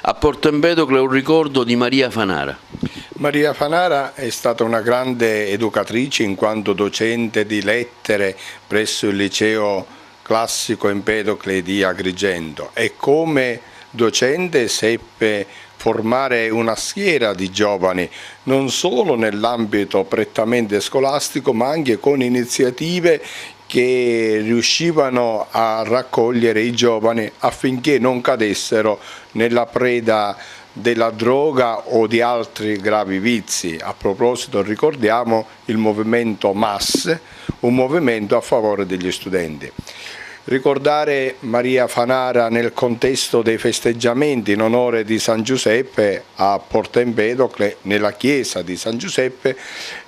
A Porto Empedocle un ricordo di Maria Fanara. Maria Fanara è stata una grande educatrice in quanto docente di lettere presso il liceo classico Empedocle di Agrigento e come docente seppe formare una schiera di giovani non solo nell'ambito prettamente scolastico ma anche con iniziative che riuscivano a raccogliere i giovani affinché non cadessero nella preda della droga o di altri gravi vizi. A proposito ricordiamo il movimento MAS, un movimento a favore degli studenti. Ricordare Maria Fanara nel contesto dei festeggiamenti in onore di San Giuseppe a Porto Empedocle, nella chiesa di San Giuseppe,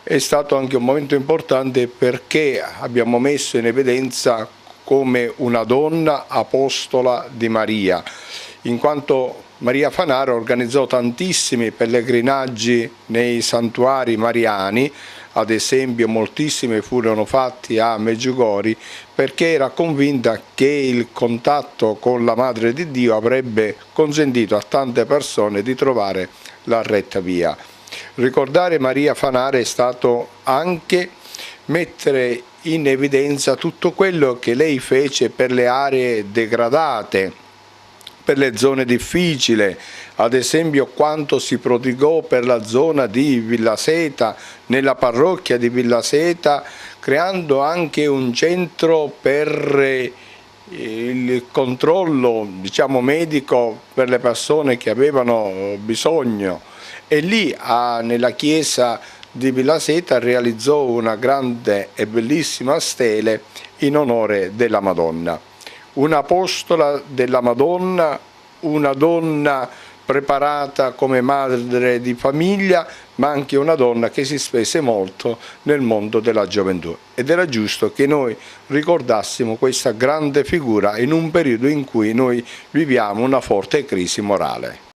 è stato anche un momento importante perché abbiamo messo in evidenza come una donna apostola di Maria, in quanto Maria Fanara organizzò tantissimi pellegrinaggi nei santuari mariani, ad esempio moltissimi furono fatti a Medjugorje perché era convinta che il contatto con la Madre di Dio avrebbe consentito a tante persone di trovare la retta via. Ricordare Maria Fanara è stato anche mettere in evidenza tutto quello che lei fece per le aree degradate, per le zone difficili, ad esempio quanto si prodigò per la zona di Villaseta, nella parrocchia di Villaseta, creando anche un centro per il controllo, diciamo, medico per le persone che avevano bisogno. E lì nella chiesa di Villaseta realizzò una grande e bellissima stele in onore della Madonna. Un'apostola della Madonna, una donna preparata come madre di famiglia, ma anche una donna che si spese molto nel mondo della gioventù. Ed era giusto che noi ricordassimo questa grande figura in un periodo in cui noi viviamo una forte crisi morale.